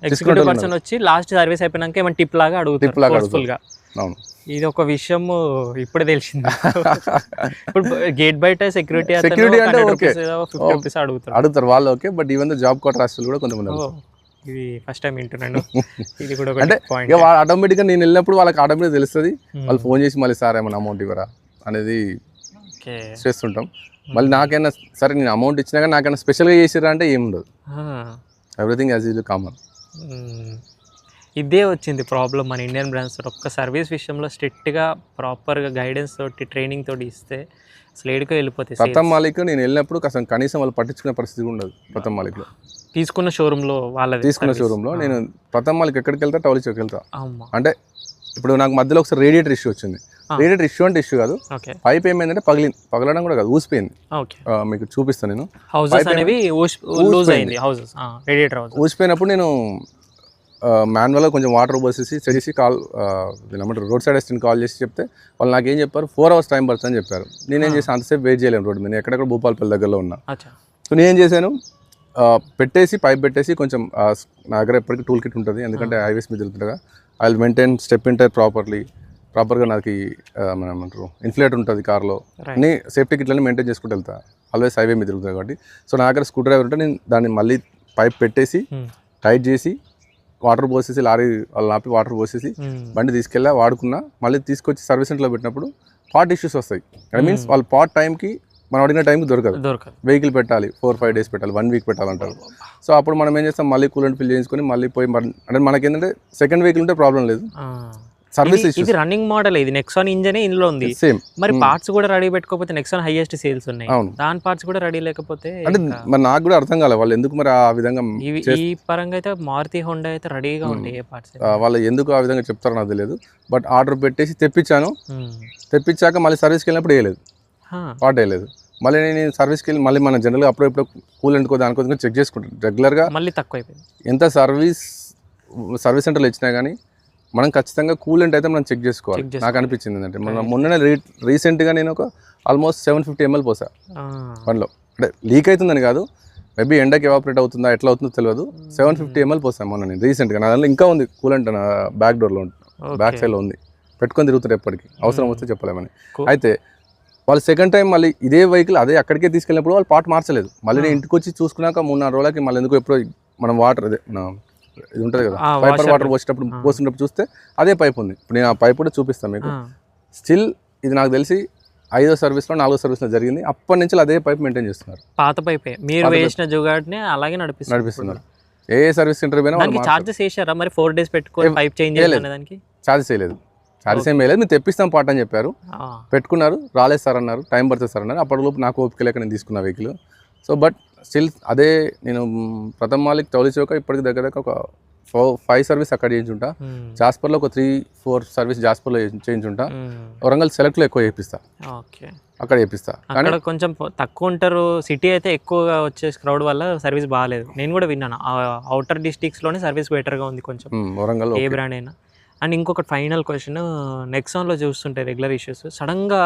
ఎగ్జిక్యూటివ్ పర్సన్ వచ్చి లాస్ట్ సర్వీస్ అయిపోయినాక ఏమైనా టిప్ లాగా అడుగుతారు. అవును, ఇది ఒక విషయం ఇప్పుడే తెలిసింది. ఇప్పుడు గేట్ బయట సెక్యూరిటీ అంటే ఓకే 50 rupees అడుగుతారు వాళ్ళు. Okay, but even job card రాసే కూడా కొంతమంది. ఇది ఫస్ట్ టైం వింటున్నాను. ఇది కూడా అంటే ఆటోమేటిక్గా నేను వెళ్ళినప్పుడు వాళ్ళకి ఆటోమేటిక్ తెలుస్తుంది. వాళ్ళు ఫోన్ చేసి మళ్ళీ సార్ ఏమైనా అమౌంట్ ఇవ్వరా అనేది చేస్తుంటాం. మళ్ళీ నాకైనా సరే నేను అమౌంట్ ఇచ్చినా కానీ నాకైనా స్పెషల్గా చేసిరా అంటే ఏమి ఉండదు. Everything as usual common. ఇదే వచ్చింది ప్రాబ్లం మన ఇండియన్ బ్రాండ్స్. ఒక్క సర్వీస్ విషయంలో స్ట్రిక్ట్గా ప్రాపర్గా గైడెన్స్ తోటి ట్రైనింగ్ తోటి ఇస్తే అసలు ఏడుకో వెళ్ళిపోతాయి. ప్రథమ్ మాలిక్ నేను వెళ్ళినప్పుడు కనీసం వాళ్ళు పట్టించుకునే పరిస్థితి ఉండదు. ప్రథమ్ మాలిక్లో తీసుకున్న షోరూంలో నేను ప్రథమ్ మాలిక్ ఎక్కడికి వెళ్తా, టౌలిచ్కి వెళ్తా. అంటే ఇప్పుడు నాకు మధ్యలో ఒకసారి రేడియేటర్ ఇష్యూ వచ్చింది. రేడియేటర్ ఇష్యూ అంటే ఇష్యూ కాదు, ఓకే పైప్ ఏమైందంటే పగలడం కూడా కాదు, ఊసిపోయింది. ఓకే మీకు చూపిస్తాను నేను. హౌసెస్ అనేవి లూజ్ అయింది, హౌసెస్ రేడియేటర్ హౌస్. ఊసిపోయినప్పుడు నేను మాన్యువల్గా కొంచెం వాటర్ పోసేసి చేసి ఏమంటారు రోడ్ సైడ్ అసిస్టెంట్ కాల్ చేసి చెప్తే వాళ్ళు నాకు ఏం చెప్పారు, 4 hours టైం పడుతుందని చెప్పారు. నేనేం చేసి అంతసేపు వెయిట్ చేయలేను రోడ్డు మీద, ఎక్కడెక్కడ భూపాలపల్లి దగ్గరలో ఉన్నా. సో నేనేం చేశాను, పైప్ పెట్టేసి కొంచెం నా దగ్గర ఎప్పటికీ టూల్ కిట్ ఉంటుంది, ఎందుకంటే హైవేస్ మీద తిరుగుతుండగా I will maintain step inter ప్రాపర్గా నాకు మనం ఏమంటారు ఇన్ఫ్లేటర్ ఉంటుంది కార్లో, అన్ని సేఫ్టీ కిట్లని మెయింటైన్ చేసుకుంటూ వెళ్తా, ఆల్వేస్ హైవే మీద తిరుగుతుంది కాబట్టి. సో నా దగ్గర స్క్రూ డ్రైవర్ ఉంటే నేను దాన్ని మళ్ళీ పైప్ పెట్టేసి టైట్ చేసి వాటర్ పోసేసి లారీ వాళ్ళు ఆపి వాటర్ పోసేసి బండి తీసుకెళ్ళా వాడుకున్నా. మళ్ళీ తీసుకొచ్చి సర్వీస్ సెంటర్లో పెట్టినప్పుడు పార్ట్ ఇష్యూస్ వస్తాయి. ఐ మీన్స్ వాళ్ళు పార్ట్ టైంకి మనం అడిగిన టైంకి దొరకదు. వెహికల్ పెట్టాలి, 4-5 days పెట్టాలి, 1 week పెట్టాలంటారు. సో అప్పుడు మనం ఏం చేస్తాం, మళ్ళీ కూలెంట్ ఫిల్ చేయించుకొని మళ్ళీ పోయి అంటే మనకి ఏంటంటే సెకండ్ వెహికల్ ఉంటే ప్రాబ్లం లేదు, సర్వీస్ ఇది రన్నింగ్ మోడల్, ఇది నెక్సాన్ ఇంజన్ ఇందులో ఉంది. సేమ్ మరి పార్ట్స్ కూడా రెడీ పెట్టుకోకపోతే నెక్సాన్ హైయెస్ట్ సేల్స్ ఉన్నాయి, దాని పార్ట్స్ కూడా రెడీ లేకపోతే అంటే మరి నాకు కూడా అర్థం కాలేదు వాళ్ళు ఎందుకు మరి ఆ విధంగా ఈ పరంగా అయితే మారుతి హోండా అయితే రెడీగా ఉంటాయి ఏ పార్ట్స్, వాళ్ళు ఎందుకు ఆ విధంగా చెప్తారో నాకు తెలియదు. బట్ ఆర్డర్ పెట్టేసి తెప్పించాను, తెప్పించాక మళ్ళీ సర్వీస్కి వెళ్ళినప్పుడు వేయలేదు, పార్ట్ వేయలేదు. మళ్ళీ నేను సర్వీస్కి వెళ్ళి మళ్ళీ మనం జనరల్గా అప్పుడప్పుడు కూలెంట్కో దానికోసం చెక్ చేసుకుంటాం రెగ్యులర్గా, మళ్ళీ తక్కువ అయిపోయింది. ఎంత సర్వీస్ సెంటర్లో ఇచ్చినా కానీ మనం ఖచ్చితంగా కూలెంట్ అయితే మనం చెక్ చేసుకోవాలి. నాకు అనిపించింది ఏంటంటే మొన్ననే రీసెంట్గా నేను ఒక ఆల్మోస్ట్ 750 ml పోసా బండిలో, అంటే లీక్ అవుతుందని కాదు, మేబీ ఎండకి ఎవాపరేట్ అవుతుందా ఎట్లా అవుతుందో తెలియదు. 750 ml పోసాను మొన్న నేను రీసెంట్గా. నా దాంట్లో ఇంకా ఉంది కూలెంట్, నా బ్యాక్ డోర్లో బ్యాక్ సైడ్లో ఉంది, పెట్టుకొని తిరుగుతారు ఎప్పటికీ, అవసరం వస్తే చెప్పలేమని. అయితే వాళ్ళు సెకండ్ టైం మళ్ళీ ఇదే వెహికల్ అదే అక్కడికే తీసుకెళ్ళినప్పుడు వాళ్ళు పార్ట్ మార్చలేదు. మళ్ళీ నేను ఇంటికి వచ్చి చూసుకున్నాక 3-4 రోజులకి మళ్ళీ ఎందుకు ఎప్పుడో మనం వాటర్ అదే ఇది ఉంటుంది కదా పైపర్ వాటర్ పోసినప్పుడు చూస్తే అదే పైప్ ఉంది. ఇప్పుడు నేను ఆ పైప్ కూడా చూపిస్తాను మీకు. స్టిల్ ఇది నాకు తెలిసి 5వ సర్వీస్లో 4వ సర్వీస్లో జరిగింది. అప్పటి నుంచి అదే పైప్ మెయింటైన్ చేస్తున్నారు, పాత పైపే మీరు వేసిన జుగాడ్ని అలాగే నడిపిస్తున్నారు. ఏ సర్వీస్ సెంటర్ పోయినా చార్జెస్ వేసారా మరి 4 days పెట్టుకొని పైప్ చేంజ్ చేయడానికి? చార్జెస్ వేయలేదు, చార్జెస్ ఏం వేయలేదు. మీరు తెప్పిస్తాం పాట అని చెప్పారు, పెట్టుకున్నారు, రాలేదు సార్ అన్నారు, టైం పడుతుంది సార్ అన్నారు. అప్పటిలోపు నాకు ఓపిక లేక నేను తీసుకున్న వెహికల్. సో బట్ స్టిల్ అదే నేను ప్రథమ్ మాలిక్ తౌలి చౌక ఇప్పటికి దగ్గర ఒక 5 సర్వీస్ అక్కడ చేయించుంటా, జాస్పర్లో ఒక 3-4 సర్వీస్ జాస్పర్లో చేయించుంటా, వరంగల్ సెలెక్ట్లో ఎక్కువ చేపిస్తా, అక్కడ చేపిస్తా. అక్కడ కొంచెం తక్కువ ఉంటారు, సిటీ అయితే ఎక్కువగా వచ్చే క్రౌడ్ వల్ల సర్వీస్ బాగాలేదు. నేను కూడా విన్నాను అవుటర్ డిస్ట్రిక్ట్స్లోనే సర్వీస్ బెటర్గా ఉంది కొంచెం, వరంగల్ ఏ బ్రాండ్ అయినా. అండ్ ఇంకొకటి ఫైనల్ క్వశ్చన్, నెక్సాన్లో చూస్తుంటే రెగ్యులర్ ఇష్యూస్ సడన్గా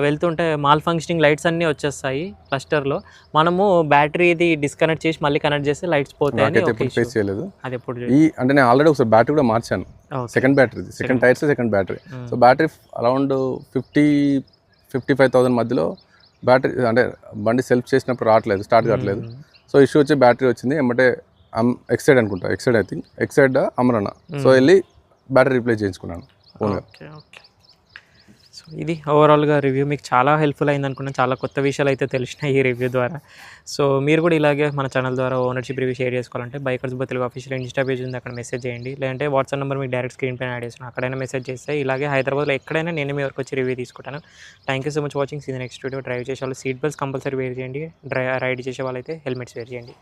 వెళ్తుంటే మాల్ ఫంక్షనింగ్ లైట్స్ అన్నీ వచ్చేస్తాయి క్లస్టర్లో, మనము బ్యాటరీది డిస్కనెక్ట్ చేసి మళ్ళీ కనెక్ట్ చేస్తే లైట్స్ పోతాయి. ఫేస్ చేయలేదు అది ఎప్పుడు అంటే నేను ఆల్రెడీ ఒకసారి బ్యాటరీ కూడా మార్చాను, second battery, second tyres second battery. So battery around 50-55,000 మధ్యలో బ్యాటరీ, అంటే బండి సెల్ఫ్ చేసినప్పుడు రావట్లేదు, స్టార్ట్ కావట్లేదు. సో ఇష్యూ వచ్చి బ్యాటరీ వచ్చింది, ఏమంటే ఎక్సైడ్ అనుకుంటా, Exide I think Exide Amaron. So వెళ్ళి బ్యాటరీ రీప్లేస్ చేయించుకున్నాను ఓన్గా. సో ఇది ఓవరాల్గా రివ్యూ. మీకు చాలా హెల్ప్ఫుల్ అయింది అనుకున్నాను, చాలా కొత్త విషయాలు అయితే తెలిసినాయి ఈ రివ్యూ ద్వారా. సో మీరు కూడా ఇలాగే మన ఛానల్ ద్వారా ఓనర్షిప్ రివ్యూ షేర్ చేసుకోవాలంటే బైకర్స్ బో తెలుగు ఆఫీషియల్ ఇన్స్టా పేజ్ ఉంది, అక్కడ మెసేజ్ చేయండి. లేదంటే వాట్సాప్ నెంబర్ మీకు డైరెక్ట్ స్క్రీన్ పైన యాడ్ చేస్తాను, అక్కడైనా మెసేజ్ చేస్తే ఇలాగే హైదరాబాద్లో ఎక్కడైనా నేను మీ వరకు వచ్చి రివ్యూ తీసుకుంటాను. Thank you so much watching. See the next video. Drive చేసే వాళ్ళు సీట్ బెల్ట్స్ కంపల్సరీ వేర్ చేయండి, రైడ్ చేసే వాళ్ళైతే హెల్మెట్స్ వేర్ చేయండి.